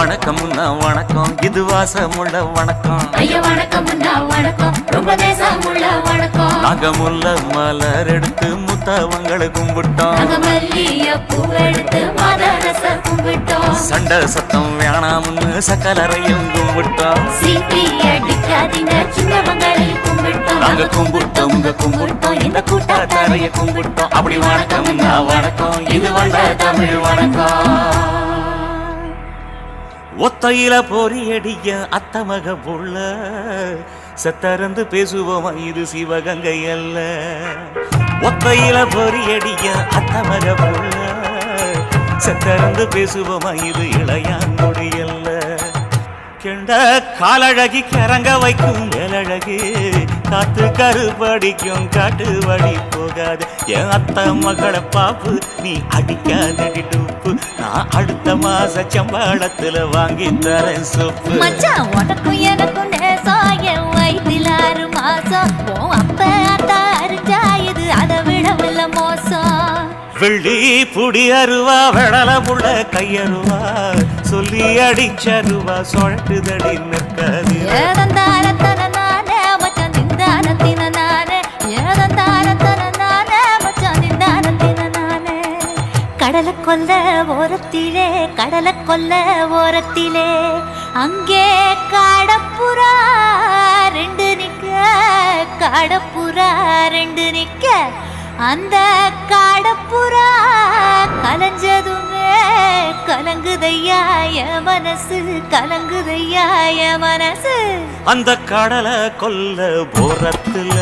வணக்கம்னா வணக்கம், இது வாசமுள்ள வணக்கம். ஐயா வணக்கம்னா வணக்கம், ரொம்ப தேசமுள்ள வணக்கம். நாங்க முல்ல மலர் எடுத்து முத்தவங்களை கும்பிட்டோம். நாங்க மல்லிய பூ எடுத்து மாதரச கும்பிட்டோம். சண்டை சத்தம் வேணாம்னு சக்கலரையும் கும்பிட்டோம். சீட்டி அடிக்காதீங்க சின்னவங்களை கும்பிட்டோம். நாங்க கும்பிட்டோம் கும்பிட்டோம், இந்த கூட்டாத்தாரைய கும்பிட்டோம். அப்படி வணக்கம்னா வணக்கம், இது வந்த தமிழ் வணக்கம். ஒத்தையில பொறியடிய அத்தமக புள்ள செத்தறந்து பேசுவோமா, இது சிவகங்கை அல்ல. ஒத்தையில பொறியடிய அத்தமக புள்ள செத்தறந்து பேசுவோமா, இது இளையாங்குடி அல்ல. கெண்ட காலழகி கிறங்க வைக்கும் மேலழகு, காத்து கருப்படிக்கும் காட்டு வழி போகாது. என் அத்த மகளை பாப்பு நீ அடிக்காதடி டூப்பு, நான் அடுத்த மாச சம்பாளத்துல வாங்கி தரேன் சொப்பு. மச்சான் உனக்கும் எனக்கும் நேசம், என் வயிற்றில் 6 மாசம். ஓ அப்ப அத்தா அறிஞ்சா இது அதை விடவில்ல மோசம். வெள்ளி புடி அருவா வெடல புள்ள கையருவா, சொல்லி அடிச்சருவா சொழட்டுதடி நிற்காது. ஏதந்தாரத்தன நானே மச்சான் திந்தாரத்தின நானே, ஏதந்தாரத்தன நானே மச்சான் திந்தாரத்தின நானே. கடலை கொல்ல ஓரத்திலே, கடலை கொல்ல ஓரத்திலே, அங்கே காடப்புறா 2 நிக்க, காடப்புறா 2 நிக்க. அந்த காடப்புறா கலஞ்சதுமே கலங்குதையா என் மனசு, கலங்குதையா என் மனசு. அந்த கடலை கொல்ல போரத்துல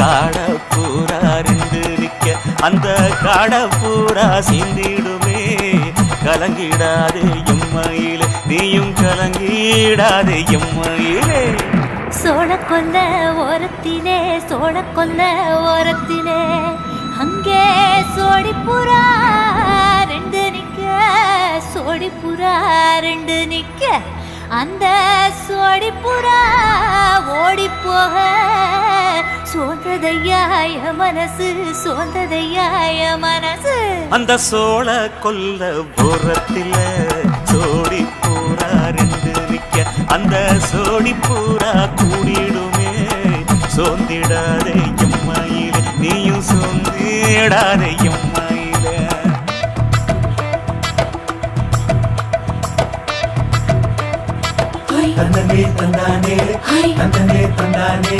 காடப்பூரா 2 நிக்க, அந்த காடப்பூரா சிந்திடுமே. கலங்கிடாதே எம்மையிலே, நீயும் கலங்கிடாதே எம்மையிலே. சோழ கொல்ல ஓரத்திலே, சோழ கொல்ல ஓரத்திலே, அங்கே சோடிப்புறா 2 நிக்க, சோடிப்புறா 2 நிக்க. அந்த சோடிப்புறா ஓடி போக சோந்ததையா என் மனசு, சோந்ததையா என் மனசு. அந்த சோழ கொல்ல போரத்தில சோடி பூரா 2 நிக்க, அந்த சோடி பூரா கூடிடுமே. சோந்திடாதே எம்மையிலே, நீயும் சோந்திடாதே எம்மையிலே. தந்தனே தந்தானே, தந்தனே தந்தானே,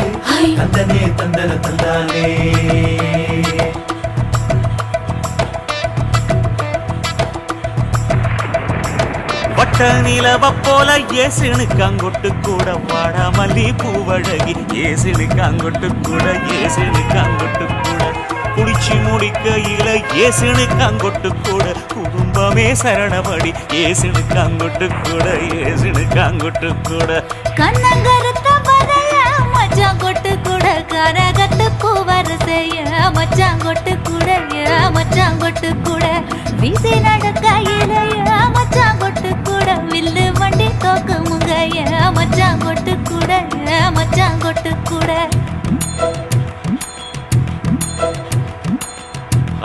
தந்தனே தந்தன தந்தானே. வட்ட நிலவ போல ஏசுனுக்கு அங்கொட்டு கூட வாடா மல்லி பூவழகி, ஏசுனுக்கு அங்கொட்டு கூட, ஏசுனுக்கு அங்கொட்டு கூட. குளிச்சு முடிக்கையில ஏசுனுக்கு அங்கொட்டு கூட, குடும்பமே சரணபடி ஏசுனுக்கு அங்கொட்டு கூட, ஏசுனுக்கு அங்கொட்டு கூட. கண்ணங்கருத்த பதைய மச்சான் கொட்டு கூட, கரகட்டு பூவரசைய மச்சான் கொட்டு கூட, மச்சான் கொட்டு கூட. வீசி நடக்கையில மச்சான் கொட்டு கூட, வில்லு வண்டி தோக்குமுங்க மச்சான் கொட்டு கூட, மச்சான் கொட்டு கூட.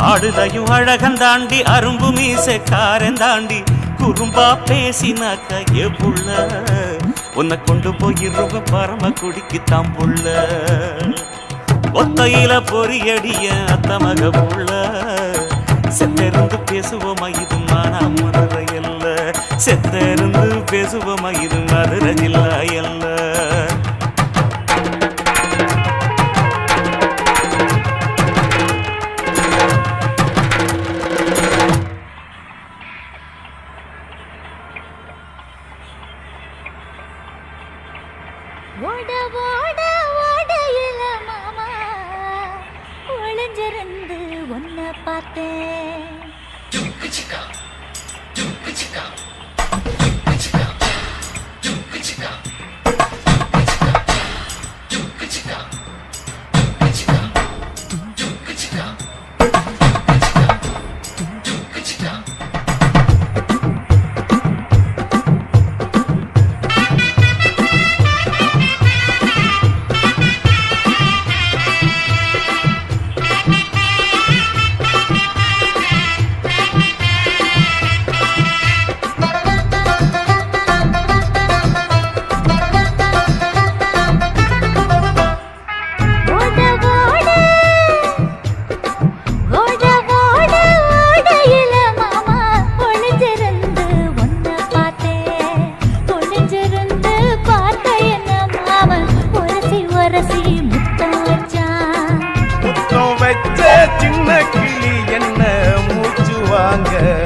ஆடுதையும் அழகன் தாண்டி, அரும்பு மீசக்காரன் தாண்டி, குறும்பா பேசினாக்க ஏ புள்ள, உன்னை கொண்டு போயிருவ பரம குடிக்கு தாம்புள்ள. ஒத்தையில பொறியடிய அத்தமக புள்ள செத்தருந்து பேசுவோமா, இது மானா மதுரை அல்ல. செத்தருந்து பேசுவோமா, இது மதுரை ஜில்லா அல்ல. ஓட ஓட ஓடையில மாமா ஒளிஞ்சிருந்து உன்னை பார்த்தேன்.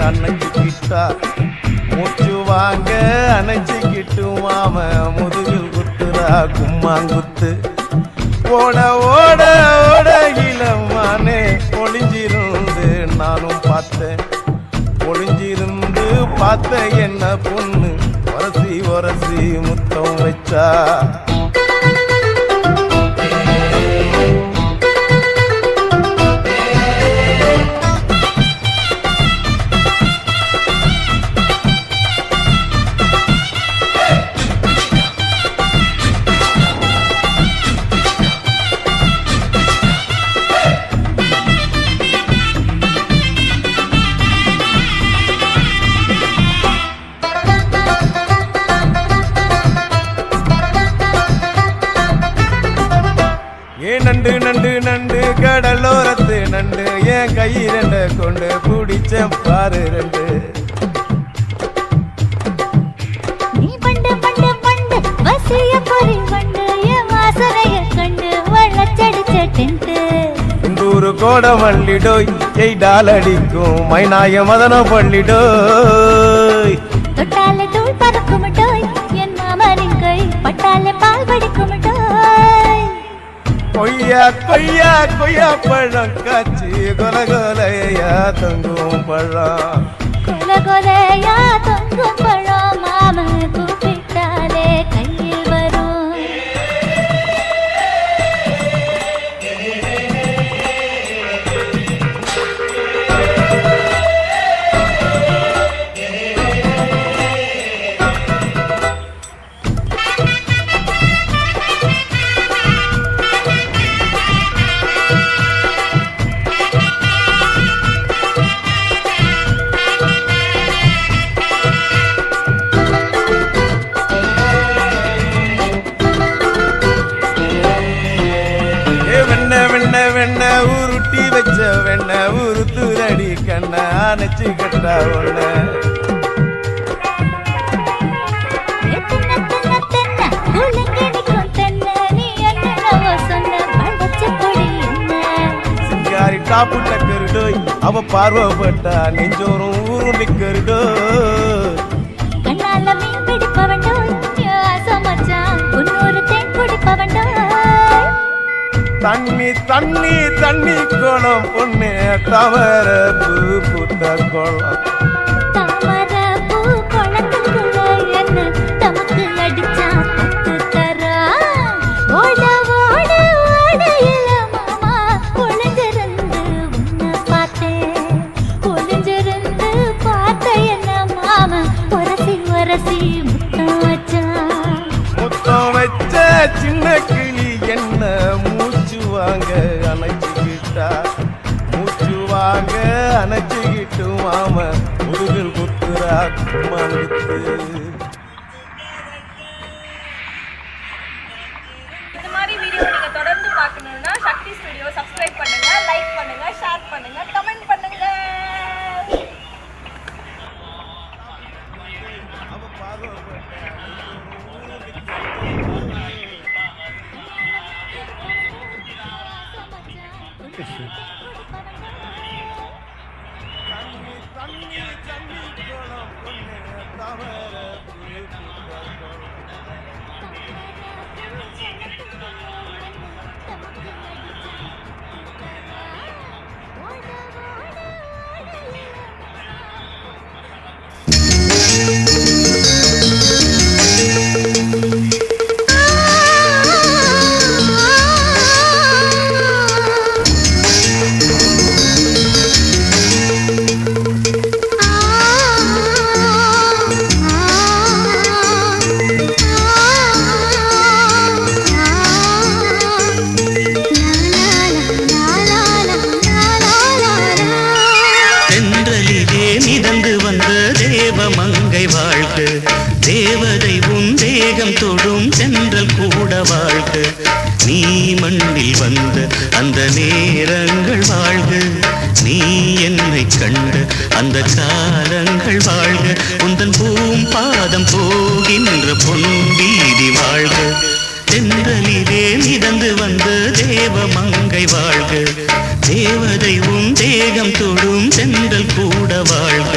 அணைச்சிக்கிட்டா மூச்சு வாங்க அணைச்சிக்கிட்டு மாம முதுகில் குத்துறா கும்மாங்குத்து ஓட ஓட ஓட இளமானே ஒளிஞ்சிருந்து நானும் பார்த்தேன் ஒளிஞ்சிருந்து பார்த்த என்ன பொண்ணு ஒரசி ஒரசி முத்தம் வச்சா நண்டு நண்டு நண்டு கடலோரத்து நண்டு என் கையிரண்ட கொண்டு பிடிச்ச பாரு ரெண்டு நீ பண்டு பண்டு பண்டு வசிய பொறி பண்டு என் வாசனைய கண்டு வள்ளச்சடிச்ச டென்ட்டு குண்டூரு கோட மல்லிடோய் எய்டால் அடிக்கும் மைனாய மதன பள்ளிடோய் தொட்டாலே தூள் பறக்குமட்டோய் என் மாமனின் கை பட்டாலே பால் படிக்குமட்டோய் கொய்யா கொய்யா கொய்யா பழம் காய்ச்சி கொல கொலையா தொங்கும் பழம் கொல கொலையா தொங்கும் பழம் மாம கூப்பிட்டாலே கையில் வரும் வெண்ண உருட்டி வச்ச வெண்ண உருத்துரடி கண்ண அணைச்சு கட்டா ஒண்ண சிங்காரி டாப்பு டக்கருடோய் அவ பார்வப்பட்டா நெஞ்சோறும் ஊருண்டிக்கருடோய் கண்ணால மீன் பிடிப்பவண்டோய் ஆசமச்சான் உன்னொரு தேன் குடிப்பவண்டோய் தண்ணி தண்ணி தண்ணி கோலம் பொண்ணு தவற பூ புத்த கோலம் தாமர பூ குளத்துக்குள்ள என்ன தமக்கு அடிச்சா பத்து தரா ஓட ஓட ஓட இல மாமா ஒளிஞ்சிருந்து உன்னை பார்த்தேன் ஒளிஞ்சிருந்து பார்த்த என்ன மாமா ஒரசி ஒரசி முத்தம் வச்சான் முத்தம் வச்ச சின்ன கிளி என்ன மூச்சு வாங்க அணைச்சிக்கிட்டா மூச்சு வாங்க அணைச்சிக்கிட்டு மாம முதுகில் குத்துறா கும்மாங்குத்து இந்த மாதிரி வீடியோ நீங்க தொடர்ந்து பார்க்கணும்னா சக்தி ஸ்டுடியோ சப்ஸ்கிரைப் பண்ணுங்க, லைக் பண்ணுங்க, ஷேர் பண்ணுங்க, கமெண்ட் பண்ணுங்க. அவ பார்வப்பட்டா தண்ணி தண்ணி கோலம் பொண்ணு தவற பூ புத்த கோலம் தேவதை உன் தேகம் தொடும் சென்றல் கூட வாழ்க நீ மண்ணில் வந்த அந்த நேரங்கள் வாழ்க நீ என்னை கண்ட அந்த காலங்கள் வாழ்க உந்தன் பூம் பாதம் போகின்ற பொன் வீதி வாழ்க தென்றலிலே மிதந்து வந்த தேவ மங்கை வாழ்க தேவதை உன் தேகம் தொடும் சென்றல் கூட வாழ்க.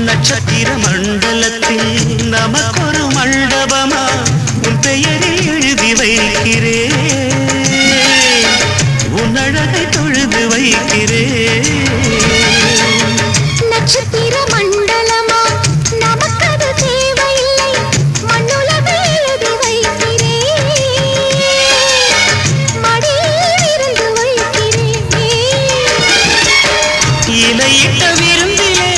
நட்சத்திர மண்டலத்தில் நமக்கொரு மண்டபமா உன் பெயரில் எழுதி வைக்கிறேன், உன் அழகை தொழுது வைக்கிறேன். நட்சத்திர மண்டலமா நமக்கது தேவையில்லை, மண்ணுலகை எழுதி வைக்கிறேன், மடியில் இருந்து வைக்கிறேன். இலையிட்ட விருந்திலே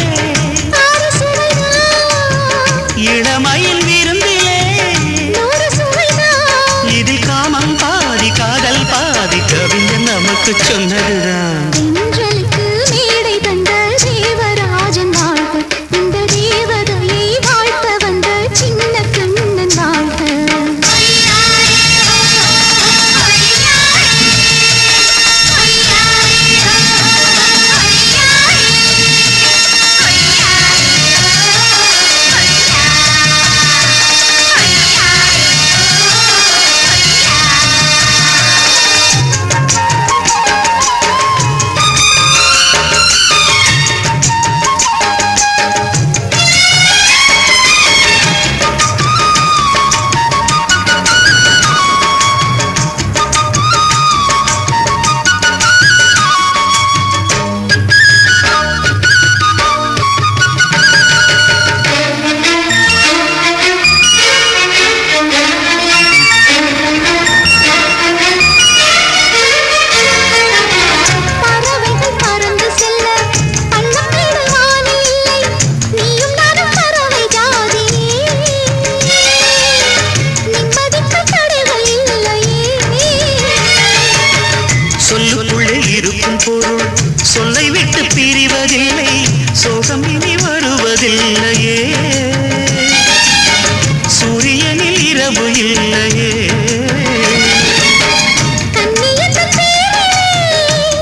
இளமயில் விருந்திலே இதில் காமம் பாதி காதல் பாதி கவிஞன் நமக்கு சொன்னதுதான். தென்றலுக்கு மேடை தந்த தேவராஜன் வாழ்க, இந்த தேவதையை வாழ்த்த வந்த சின்ன கண்ணன் வாழ்க. சொல்லுக்குள்ளே இருக்கும் பொருள் சொல்லை விட்டு பிரிவதில்லை, சோகம் இனி வருவதில்லையே, சூரியனில் இரவு இல்லையே.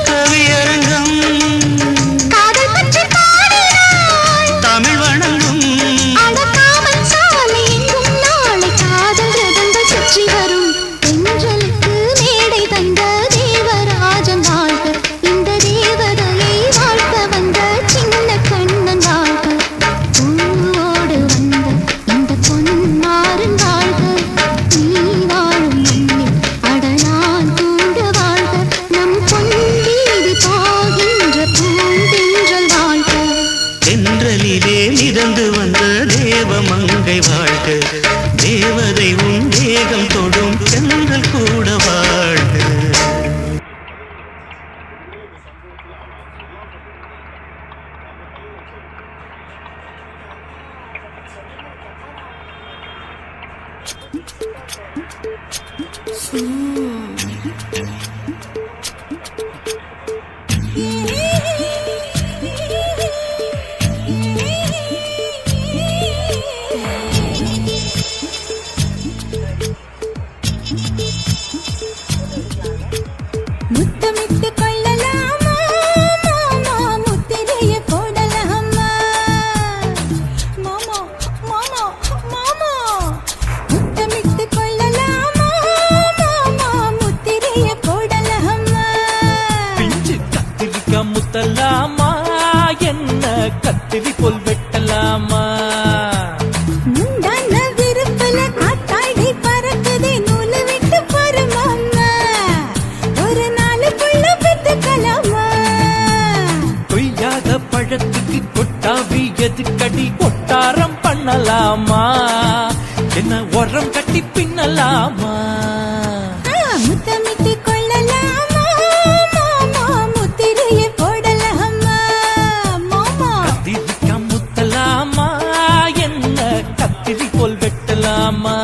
கவியரங்கம் தமிழ் வணங்கும் சுற்றி வரும். தென்றலுக்கு மேடை தந்த தேவராஜன் வாழ்க, இந்த தேவதையை வாழ்த்த வந்த சின்ன கண்ணன் வாழ்க. பூவோடு வந்த இந்த பொன்மாறன் வாழ்க, நீ வாழும் மண்ணில் அடலான் கூட வாழ்க, நம் பொன்வீதி போகின்ற பூந்தென்றல் வாழ்க. தென்றலிலே மிதந்து வந்த தேவமங்கை வாழ்க, தேவதை உன் தேகம் தொடும் சென்றல் கூட வாழ்க. முத்தமிட்டு கொள்ளலாமா மாமா, முத்திரைய போடலாமா மாமா மாமா மாமா. முத்தமிட்டு கொள்ளலாமா மாமா, முத்திரைய போடலாமா. பிஞ்சு கத்திரிக்கா முத்தலாமா, என்ன கத்திரி போல் வெட்டலாமா. முந்தான விருப்பல காத்தாடி பறக்குதே, நூலை விட்டு பரமாமா, ஒரு நாளுக்குள்ள பெத்துக்கலாமா. கொய்யாத பழத்துக்கு கொட்டாவி எதுக்கடி கொட்டாரம் பண்ணலாமா. என்ன என்ன உரம் கட்டி பின்னலாமா முத்தமிட்டு கொள்ளலாமா மாமா முத்திரையை போடலாமா மாமா கத்திரிக்கா முத்தலாமா என்ன கத்திரி போல் வெட்டலாமா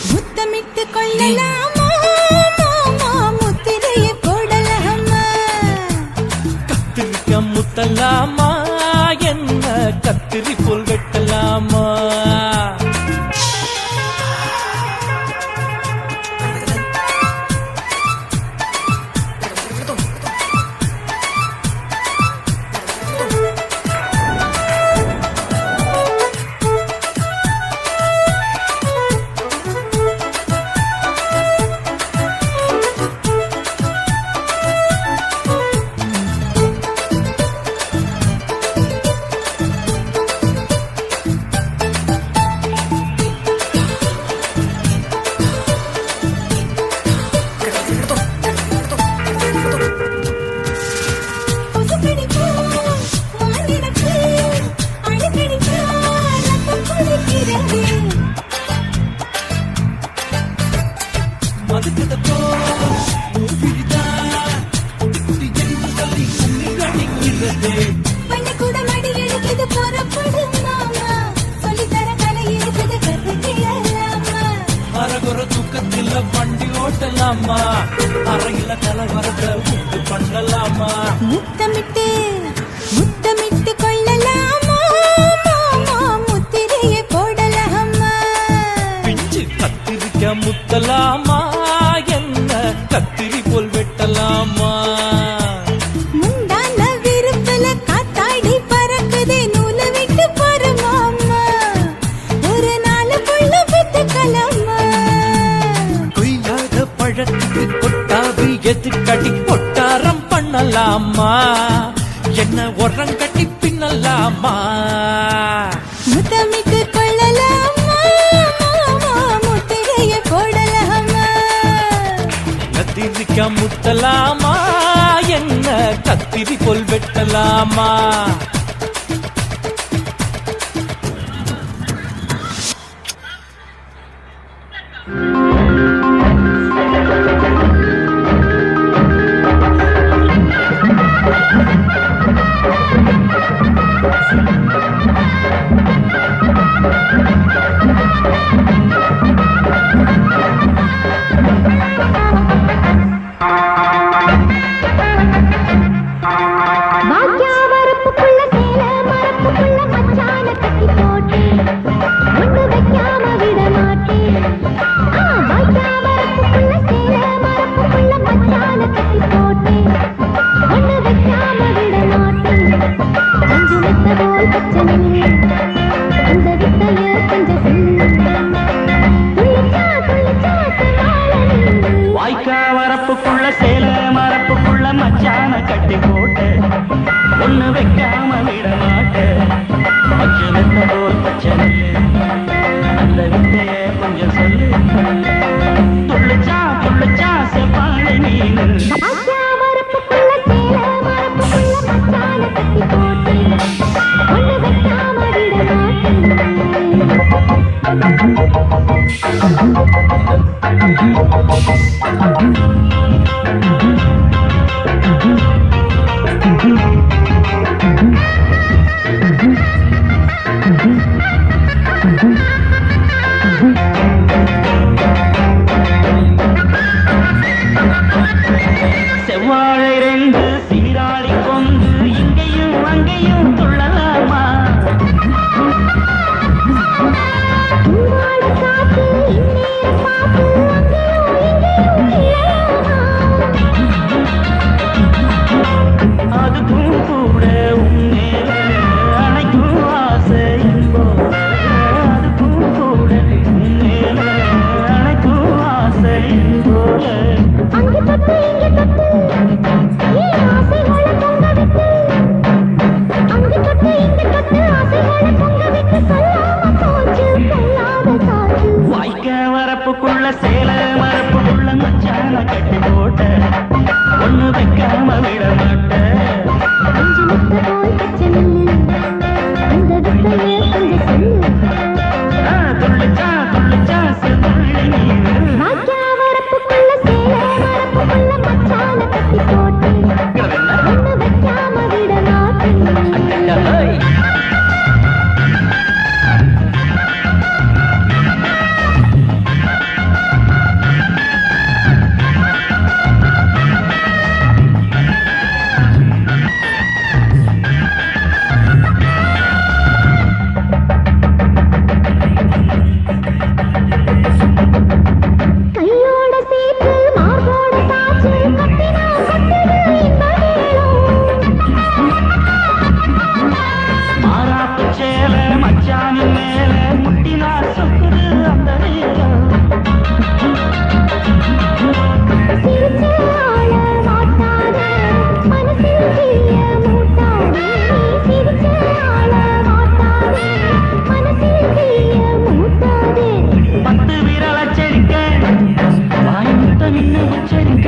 முத்தமிட்டு கொள்ளலாமா மாமா முத்திரையை போடலாமா கத்திரிக்கா முத்தலாமா என்ன கத்திரி போல் வெட்டலாமா வண்டி ஓட்டலாமா அறையில கலவரத்தை உண்டு பண்ணலாமா முத்தமிட்டு முத்தமிட்டு கொள்ளலாமா மாமா முத்திரையை போடலாமா பிஞ்சு கத்திரிக்கா முத்தலாமா என்ன கத்திரி போல் வெட்டலாமா முந்தான விருப்பல காத்தாடி பறக்குதே நூல விட்டு போற மாமா ஒரு நாள் புள்ள பெத்துக்கலாமா கொய்யாத பழத்துக்கு கொட்டாவி எதுக்கடி கொட்டாரம் பண்ணலாமா என்ன உரம் கட்டி பின்னலாமா முத்தமிட்டு கொள்ளலாமா மாமா முத்திரையை போடலாமா கத்திரிக்கா முத்தலாமா என்ன கத்திரி போல் வெட்டலாமா வாய்க்கா வரப்புக்குள்ள சேல மரப்புக்குள்ள மச்சான கட்டி போட்டு ஒண்ணு வைக்காம விட மாட்டேன் பச்சை வெத்த போல் பச்சை அந்த வித்தைய கொஞ்சம் சொல்லு துள்ளுச்சா செப்பாளி நீனு வரப்புக்குள்ள சேல மரப்புக்குள்ள மச்சான கட்டி போட்டு ஒண்ணு வைக்காம விட மாட்டேன் கூட உன்னேல அணைக்கும் ஆசை என்போல அதுக்கும் கூட உன்னேல அணைக்கும் ஆசை என்போல அங்கே தொட்டு இங்கே தொட்டு ஏன் ஆசைகளை பொங்க விட்டு அங்கே தொட்டு இங்கே தொட்டு ஆசைகளை பொங்க விட்டு சொல்லாம போச்சு சொல்லாத காற்று வாய்க்க வரப்புக்குள்ள சேல மரப்புக்குள்ள மச்சான கட்டி போட்ட ஒண்ணு வைக்காம விட மாட்டேன் அஞ்சு முட்டை போல் பச்சை நெல்லு அந்த வித்தையே கொஞ்சம் சொல்லு துள்ளிச்சா செவ்வாழை நீரு வாய்க்கா வரப்புக்குள்ள சேல மரப்புக்குள்ள மச்சான கட்டி போட்டு ஒண்ணு வைக்காம விட மாட்டேன் கையோட சேர்த்து மார்போட சாச்சு கட்டினா கட்டுது இந்த மாறாப்பு சேல மச்சானின் மேல முட்டினா சொக்குது அந்த நேரம் சிரிச்சு ஆள மாட்டாதே மனசில் தீய மூட்டாதே சிரிச்சு ஆள மாட்டாதே மனசில் தீய மூட்டாதே 10 விரல செடிக்க வாய் முத்தமின்னு உச்சரிக்க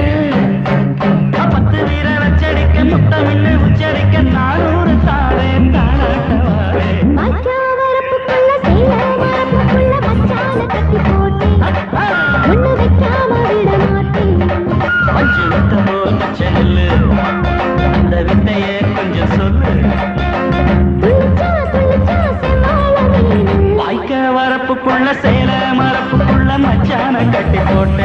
10 விரல செடிக்க முத்தமின்னு உச்சரிக்க 400 தாரே தாளாட்டவாரே வாய்க்கா வரப்புக்குள்ள சேல மரப்புக்குள்ள மச்சான கட்டி போட்டேன் ஒண்ணு வைக்காம விட மாட்டேன் மஞ்சு வித்த போல் செல்லு அந்த வித்தையே கொஞ்சம் சொல்லு துளிச்சா செவ்வாழை மீன் வாய்க்க வரப்புக்குள்ள சேல மரப்புக்குள்ள மச்சான கட்டி போட்ட